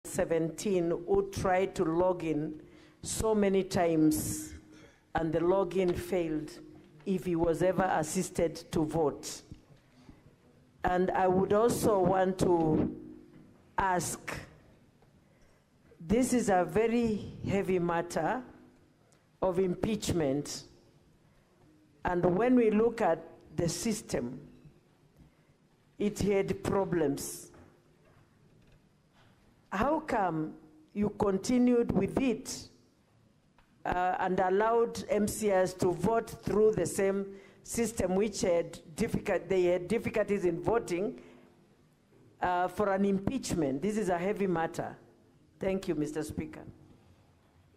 17 who tried to log in so many times and the login failed if he was ever assisted to vote. And I would also want to ask, this is a very heavy matter of impeachment. And when we look at the system, it had problems. How come you continued with it and allowed MCS to vote through the same system which had they had difficulties in voting for an impeachment? This is a heavy matter. Thank you, Mr. Speaker.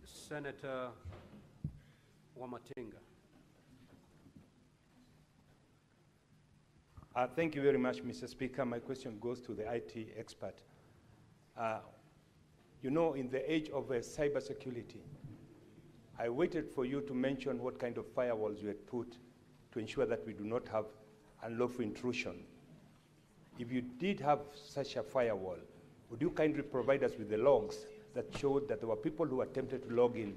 Senator Wamatinga. Thank you very much, Mr. Speaker. My question goes to the IT expert. You know, in the age of cybersecurity, I waited for you to mention what kind of firewalls you had put to ensure that we do not have unlawful intrusion. If you did have such a firewall, would you kindly provide us with the logs that showed that there were people who attempted to log in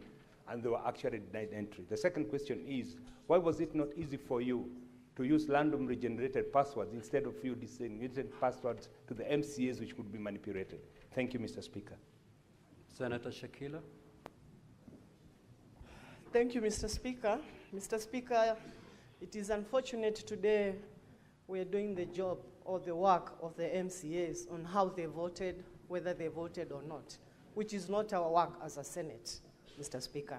and they were actually denied entry? The second question is, why was it not easy for you to use randomly generated passwords instead of you designated passwords to the MCAs which could be manipulated? Thank you, Mr. Speaker. Senator Shakila. Thank you, Mr. Speaker. Mr. Speaker, it is unfortunate today we are doing the job or the work of the MCAs on how they voted, whether they voted or not, which is not our work as a Senate, Mr. Speaker.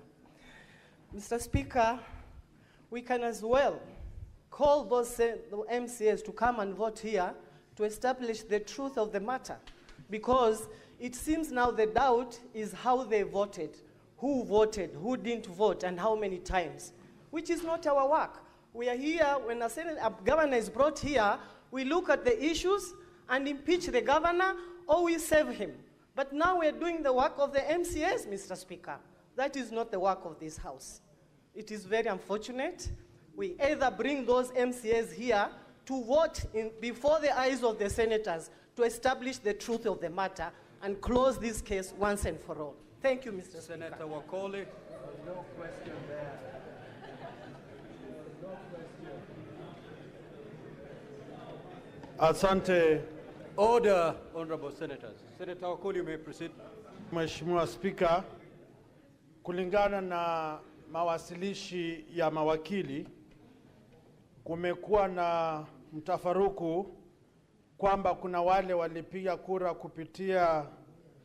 Mr. Speaker, we can as well call those the MCAs to come and vote here to establish the truth of the matter, because it seems now the doubt is how they voted, who didn't vote, and how many times, which is not our work. We are here, when a governor is brought here, we look at the issues and impeach the governor, or we save him. But now we're doing the work of the MCAs, Mr. Speaker. That is not the work of this House. It is very unfortunate. We either bring those MCAs here to vote before the eyes of the senators to establish the truth of the matter and close this case once and for all. Thank you, Mr. Senator Speaker. Wakoli. No question there. Asante. Order, honorable senators. Senator Wakoli, you may proceed. Mheshimiwa Spika, kulingana na mawasilishi ya mawakili, kumekuwa na mtafaruku kwamba kuna wale walipiga kura kupitia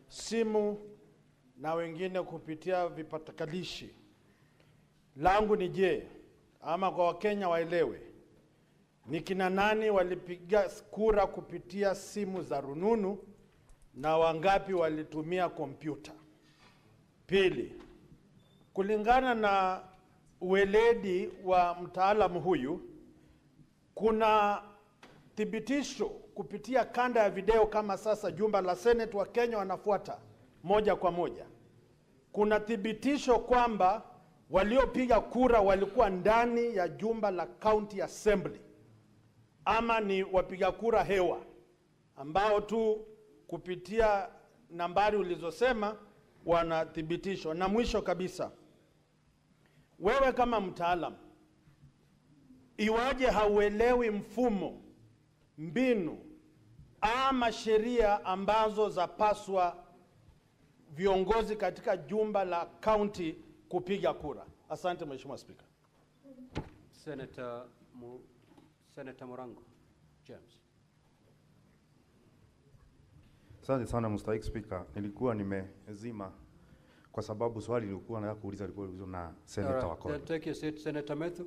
simu na wengine kupitia vipatakalishi. Langu ni je, ama kwa Wakenya waelewe, ni kina nani walipiga kura kupitia simu za rununu na wangapi walitumia kompyuta? Pili, kulingana na uweledi wa mtaalamu huyu, kuna thibitisho kupitia kanda ya video kama sasa jumba la Senate wa Kenya wanafuata moja kwa moja. Kuna thibitisho kwamba waliopiga kura walikuwa ndani ya jumba la County Assembly, ama ni wapiga kura hewa ambao tu kupitia nambari ulizosema wanathibitisho. Na mwisho kabisa, wewe kama mtaalamu, iwaje hauelewi mfumo, mbinu ama sheria ambazo zapaswa viongozi katika jumba la county kupiga kura? Asante Mheshimiwa Speaker. Senator Morango James. Asante sana Mr. Speaker. Nilikuwa nimezima kwa sababu swali lilikuwa nataka kuuliza lilikuwa na Senator Wakoli. Take your seat, Senator Methu.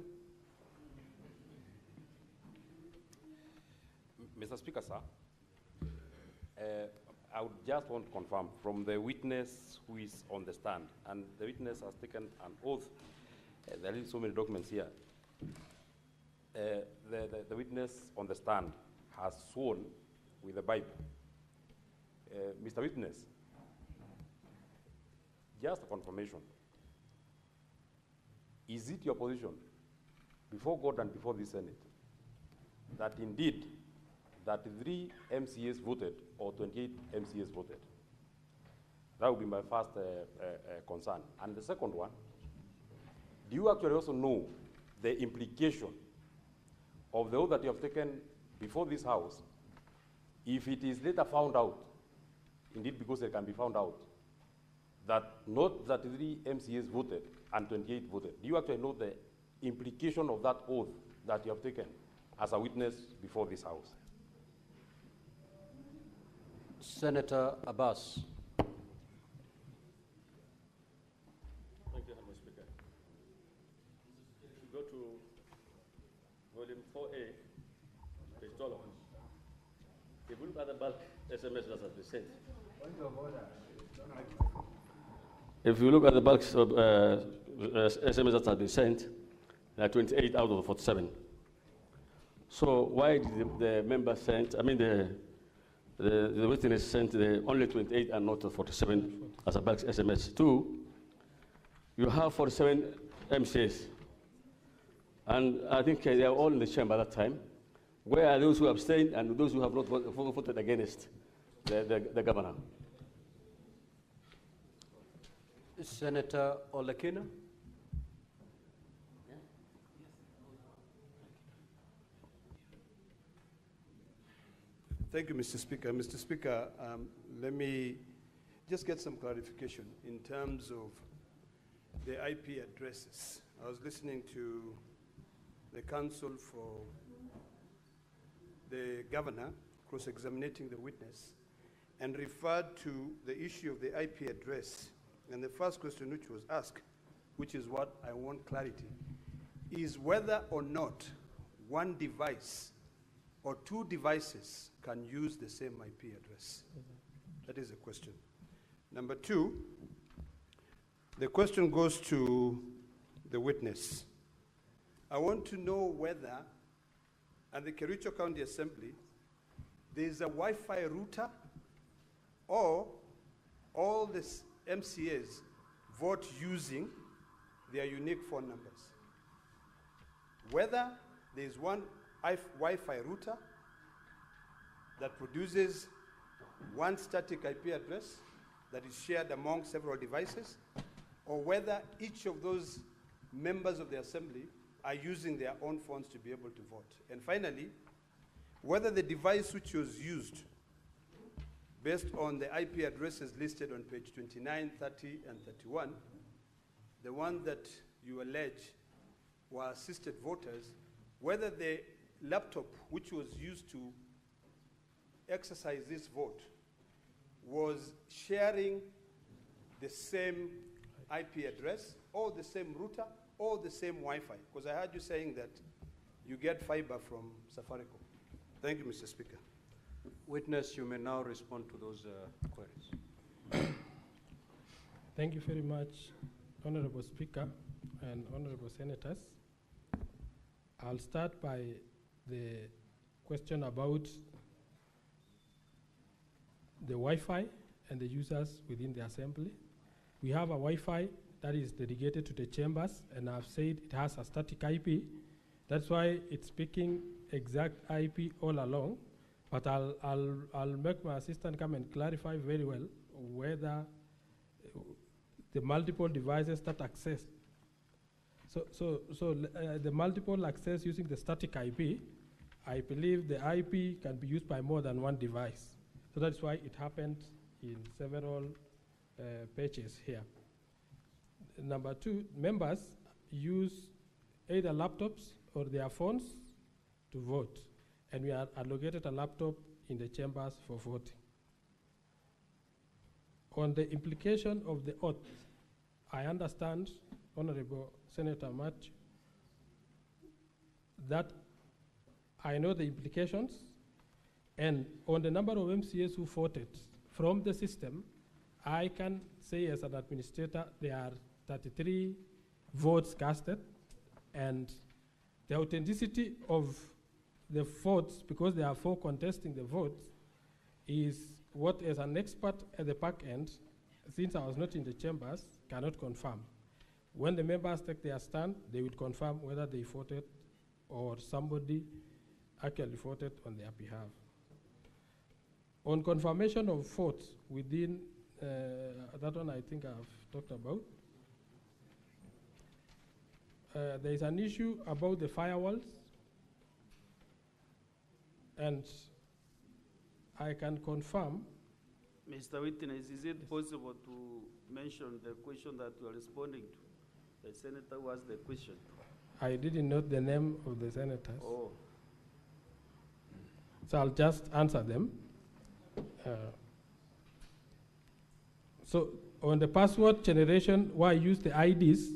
Mr. Speaker, sir, I would just want to confirm from the witness who is on the stand, and the witness has taken an oath. There are so many documents here. The witness on the stand has sworn with the Bible. Mr. Witness, just a confirmation. Is it your position before God and before the Senate that indeed that 3 MCAs voted or 28 MCAs voted? That would be my first concern. And the second one, do you actually also know the implication of the oath that you have taken before this House, if it is later found out, indeed because it can be found out, that not 33 MCAs voted and 28 voted? Do you actually know the implication of that oath that you have taken as a witness before this House? Senator Abbas. Thank you, Mr. Speaker. If you go to volume 4A, page 12, if you look at the bulk SMS that has been sent. If you look at the bulk of SMS that has been sent, there are 28 out of the 47. So why did the member send, the witness sent only 28 and not 47 as a bulk SMS? Two, you have 47 MCAs, and I think they are all in the chamber at that time. Where are those who abstained and those who have not voted against the governor? Senator Olekina. Thank you, Mr. Speaker. Mr. Speaker, let me just get some clarification in terms of the IP addresses. I was listening to the counsel for the governor cross-examining the witness and referred to the issue of the IP address. And the first question which was asked, which is what I want clarity, is whether or not one device or two devices can use the same IP address. That is a question. Number two, the question goes to the witness. I want to know whether at the Kericho County Assembly there is a Wi-Fi router, or all the MCAs vote using their unique phone numbers. Whether there is one Wi-Fi router that produces one static IP address that is shared among several devices, or whether each of those members of the assembly are using their own phones to be able to vote. And finally, whether the device which was used based on the IP addresses listed on page 29, 30, and 31, the one that you allege were assisted voters, whether the laptop which was used to exercise this vote was sharing the same IP address, or the same router, or the same Wi-Fi? Because I heard you saying that you get fiber from Safaricom. Thank you, Mr. Speaker. Witness, you may now respond to those queries. Thank you very much, Honorable Speaker and Honorable Senators. I'll start by the question about the Wi-Fi and the users within the Assembly. We have a Wi-Fi that is dedicated to the chambers, and I've said it has a static IP. That's why it's picking exact IP all along. But I'll make my assistant come and clarify very well whether the multiple devices that access. So the multiple access using the static IP, I believe the IP can be used by more than one device. So that's why it happened in several pages here. Number two, members use either laptops or their phones to vote, and we are allocated a laptop in the chambers for voting. On the implication of the oath, I understand, Honorable Senator Matthew, that I know the implications, and on the number of MCAs who voted from the system, I can say as an administrator there are 33 votes casted, and the authenticity of the votes, because there are 4 contesting the votes, is what as an expert at the back end, since I was not in the chambers, cannot confirm. When the members take their stand, they will confirm whether they voted or somebody actually voted on their behalf. On confirmation of votes within that one I think I've talked about. There is an issue about the firewalls, and I can confirm. Mr. Witness, is it possible to mention the question that you are responding to? The senator who asked the question. I didn't note the name of the senators. Oh. So I'll just answer them. So on the password generation, where I used the IDs,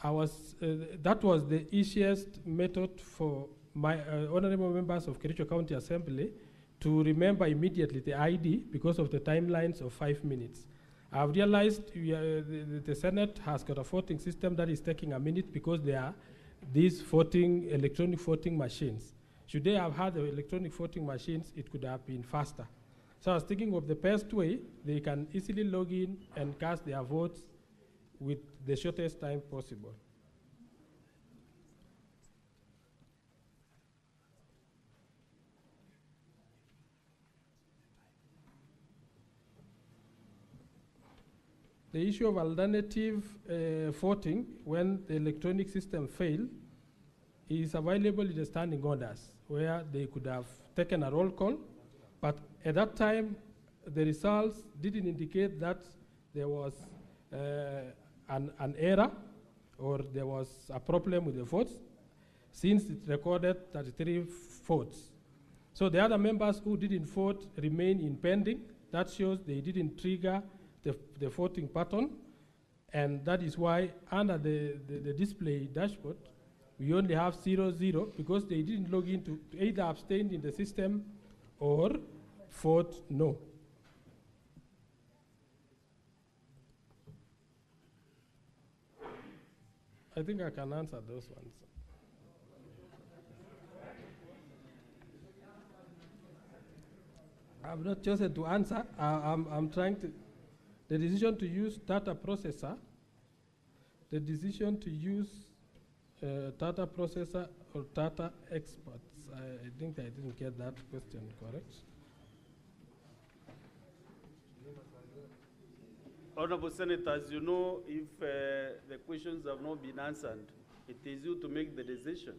that was the easiest method for my honorable members of Kericho County Assembly to remember immediately the ID because of the timelines of 5 minutes. I've realized the Senate has got a voting system that is taking a minute because there are these electronic voting machines. Should they have had the electronic voting machines, it could have been faster. So I was thinking of the best way, they can easily log in and cast their votes with the shortest time possible. The issue of alternative voting when the electronic system failed is available in the standing orders where they could have taken a roll call, but at that time the results didn't indicate that there was an error or there was a problem with the votes since it recorded 33 votes. So the other members who didn't vote remain in pending. That shows they didn't trigger the voting pattern, and that is why under the display dashboard, we only have 0-0 because they didn't log in to either abstain in the system or vote no. I think I can answer those ones. I've not chosen to answer. I'm trying to. The decision to use data processor, the decision to use data processor or data experts. I think I didn't get that question correct. Honorable Senators, you know, if the questions have not been answered, it is you to make the decision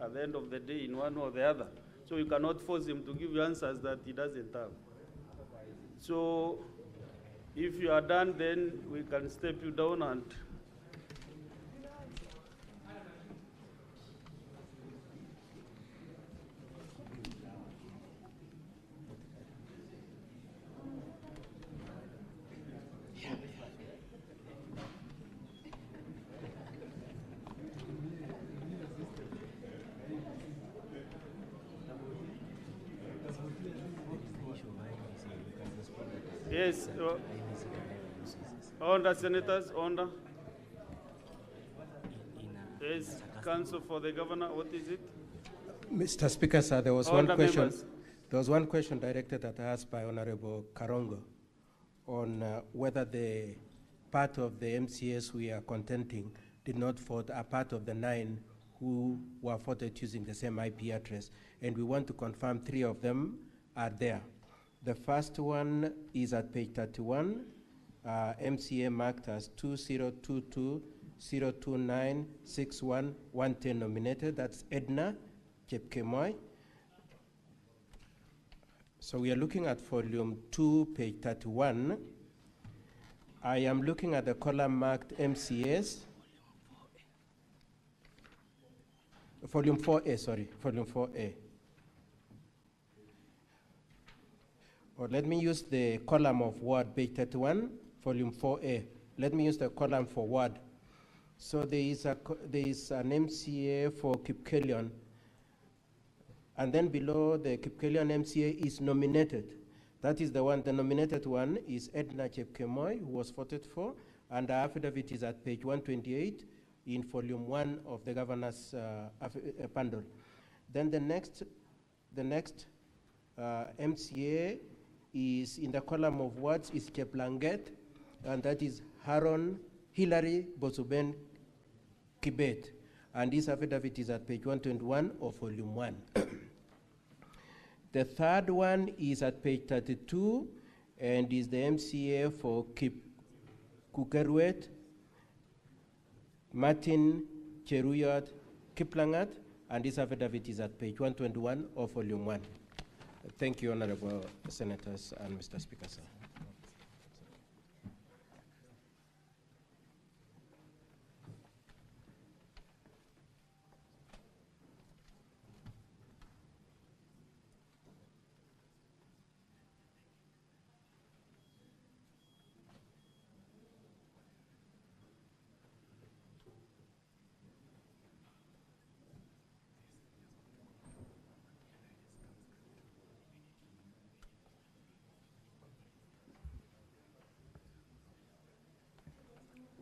at the end of the day in one or the other. So you cannot force him to give you answers that he doesn't have. So if you are done, then we can step you down and yes, order, Senators, order. Yes, Counsel for the Governor, what is it? Mr. Speaker, sir, there was Order, one question. members. There was one question directed at us by Honorable Karongo on whether the part of the MCAs we are contending did not vote are part of the 9 who were voted using the same IP address. And we want to confirm 3 of them are there. The first one is at page 31, MCA marked as 2022-029-61-110 nominated. That's Edna Chepkemoi. So we are looking at volume 2, page 31. I am looking at the column marked MCAs. Volume 4A, sorry, volume 4A. Or let me use the column of word, page 31, volume 4A. Let me use the column for word. So there is an MCA for Kipkelion, and then below the Kipkelion MCA is nominated. That is the one, the nominated one is Edna Chepkemoi, who was voted for, and the affidavit is at page 128 in volume 1 of the governor's bundle. Then the next MCA is in the column of words is Cheplanget, and that is Hilary Bosuben Kibet. And this affidavit is at page 121 of volume 1. The third one is at page 32, and is the MCA for Kukerwet, Martin Cheruyot Kiplangat, and this affidavit is at page 121 of volume 1. Thank you, Honorable Senators and Mr. Speaker, sir.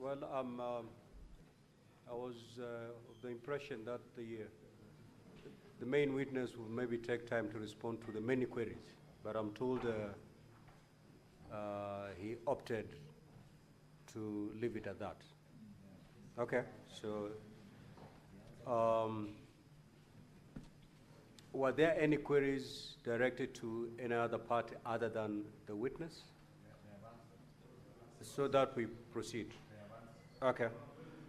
Well, I was of the impression that the main witness will maybe take time to respond to the many queries, but I'm told he opted to leave it at that. Okay, so were there any queries directed to any other party other than the witness? So that we proceed. Okay,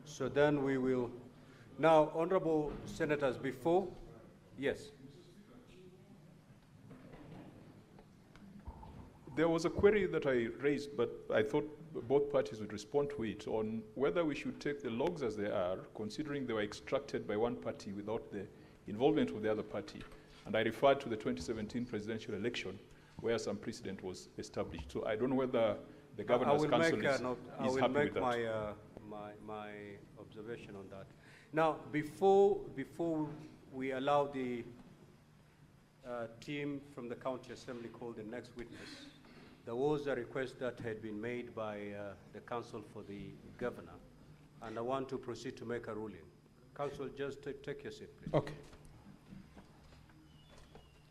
so then we will. Now, honorable senators, before, yes. There was a query that I raised, but I thought both parties would respond to it on whether we should take the logs as they are, considering they were extracted by one party without the involvement of the other party. And I referred to the 2017 presidential election, where some precedent was established. So I don't know whether the Governor's Council is happy with that. My observation on that. Now, before we allow the team from the County Assembly call the next witness, there was a request that had been made by the Council for the Governor, and I want to proceed to make a ruling. Council, just take your seat, please. Okay.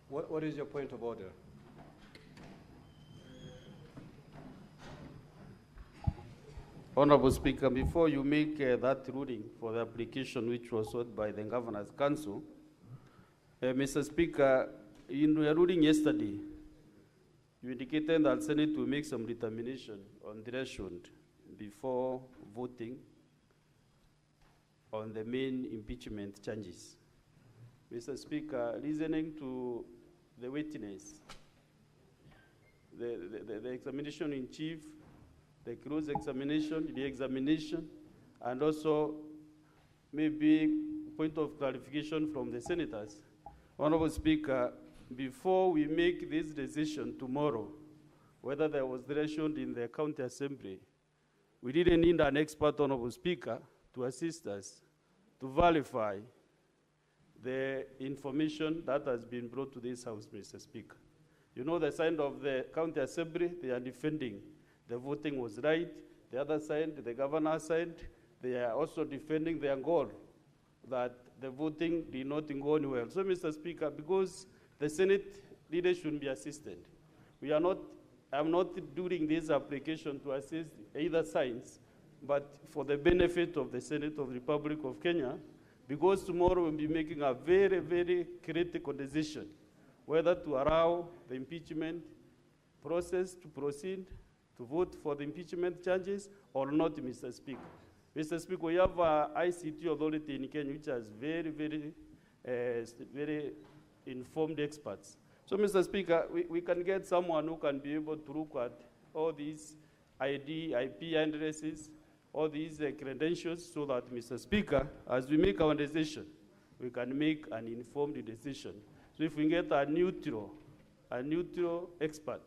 What is your point of order? Honorable Speaker, before you make that ruling for the application which was sought by the Governor's Council, Mr. Speaker, in your ruling yesterday, you indicated that Senate will make some determination on threshold before voting on the main impeachment charges. Mr. Speaker, listening to the witness, the examination in chief, the close examination, the examination, and also maybe point of clarification from the senators. Honorable Speaker, before we make this decision tomorrow, whether there was threshold in the County Assembly, we didn't need an expert, Honorable Speaker, to assist us to verify the information that has been brought to this House, Mr. Speaker. You know, the side of the County Assembly, they are defending the voting was right. The other side, the Governor's side, they are also defending their goal that the voting did not go anywhere. So, Mr. Speaker, because the Senate leaders should be assisted, I'm not doing this application to assist either sides, but for the benefit of the Senate of the Republic of Kenya, because tomorrow we'll be making a very, very critical decision whether to allow the impeachment process to proceed, to vote for the impeachment charges or not, Mr. Speaker. Mr. Speaker, we have an ICT authority in Kenya which has very, very informed experts. So, Mr. Speaker, we can get someone who can be able to look at all these ID, IP addresses, all these credentials, so that, Mr. Speaker, as we make our decision, we can make an informed decision. So if we get a neutral expert,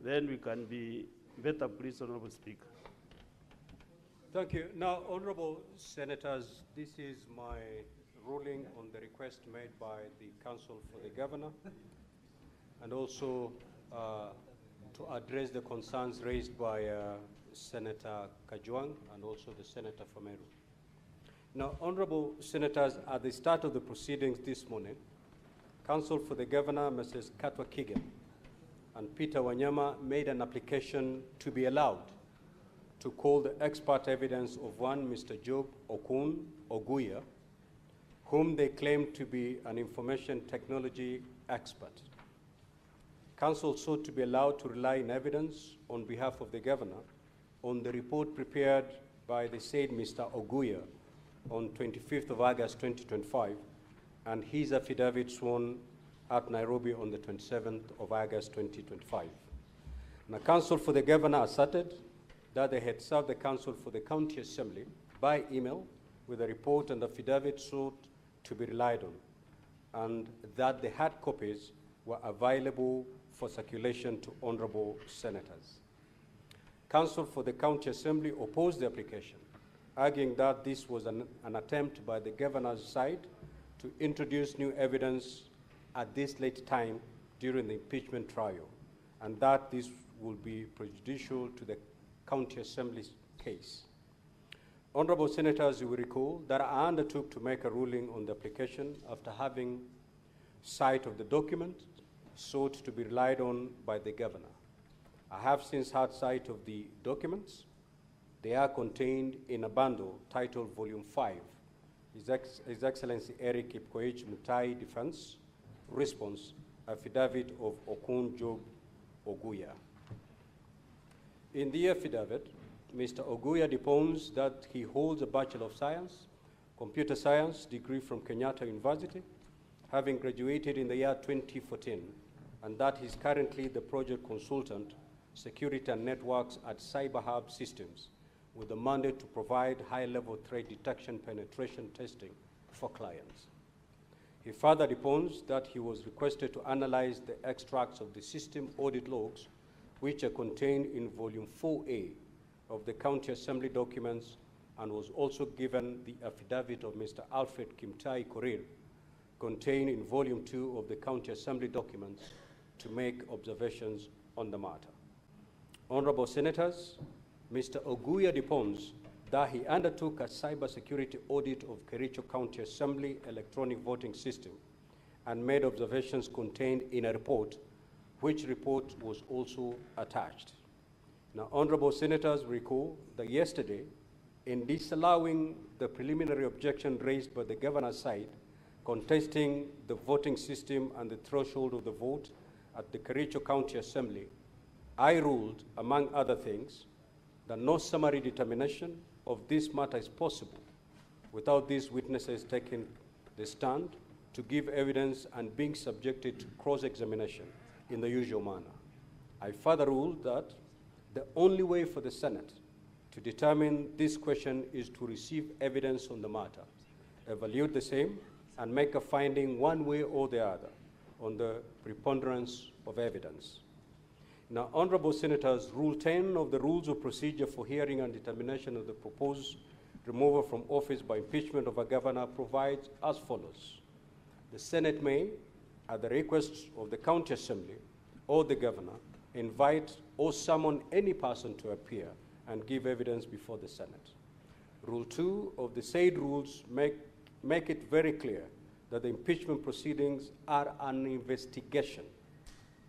then we can be better pleased, Honorable Speaker. Thank you. Now, Honorable Senators, this is my ruling on the request made by the Council for the Governor, and also to address the concerns raised by Senator Kajwang and also the Senator from Meru. Now, Honorable Senators, at the start of the proceedings this morning, Council for the Governor, Mrs. Katwa Kigen, and Peter Wanyama made an application to be allowed to call the expert evidence of one Mr. Job Okun Oguya, whom they claim to be an information technology expert. Council sought to be allowed to rely on evidence on behalf of the Governor on the report prepared by the said Mr. Oguya on 25th of August 2025 and his affidavit sworn at Nairobi on the 27th of August 2025. Now, Council for the Governor asserted that they had served the Council for the County Assembly by email with a report and affidavit sought to be relied on, and that the hard copies were available for circulation to honorable senators. Council for the County Assembly opposed the application, arguing that this was an attempt by the Governor's side to introduce new evidence at this late time during the impeachment trial, and that this would be prejudicial to the County Assembly's case. Honorable Senators, you will recall that I undertook to make a ruling on the application after having sight of the document sought to be relied on by the Governor. I have since had sight of the documents. They are contained in a bundle titled Volume 5, His Excellency Erick Mutai Defense Response, Affidavit of Okun Job Oguya. In the affidavit, Mr. Oguya deposed that he holds a Bachelor of Science, Computer Science degree from Kenyatta University, having graduated in the year 2014, and that he's currently the project consultant, Security and Networks at CyberHub Systems, with the mandate to provide high-level threat detection penetration testing for clients. He further deposed that he was requested to analyze the extracts of the system audit logs, which are contained in Volume 4A of the County Assembly documents, and was also given the affidavit of Mr. Alfred Kimtai Korir, contained in Volume 2 of the County Assembly documents, to make observations on the matter. Honorable Senators, Mr. Oguya deposed that he undertook a cybersecurity audit of Kericho County Assembly electronic voting system and made observations contained in a report, which report was also attached. Now, Honorable Senators recall that yesterday, in disallowing the preliminary objection raised by the Governor's side, contesting the voting system and the threshold of the vote at the Kericho County Assembly, I ruled, among other things, that no summary determination of this matter is possible without these witnesses taking the stand to give evidence and being subjected to cross-examination in the usual manner. I further ruled that the only way for the Senate to determine this question is to receive evidence on the matter, evaluate the same, and make a finding one way or the other on the preponderance of evidence. Now, Honorable Senators, Rule 10 of the Rules of Procedure for Hearing and Determination of the proposed removal from office by impeachment of a governor provides as follows. The Senate may, at the request of the County Assembly or the Governor, invite or summon any person to appear and give evidence before the Senate. Rule 2 of the said rules make it very clear that the impeachment proceedings are an investigation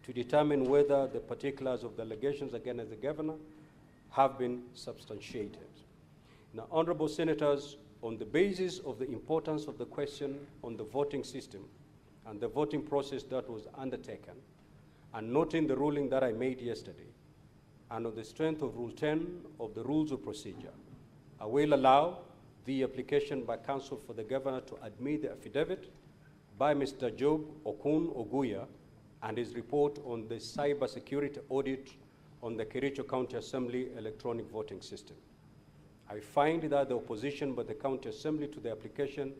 to determine whether the particulars of the allegations against the Governor have been substantiated. Now, Honorable Senators, on the basis of the importance of the question on the voting system and the voting process that was undertaken, and noting the ruling that I made yesterday, and on the strength of Rule 10 of the Rules of Procedure, I will allow the application by Counsel for the Governor to admit the affidavit by Mr. Job Okun Oguya and his report on the cybersecurity audit on the Kericho County Assembly electronic voting system. I find that the opposition by the County Assembly to the application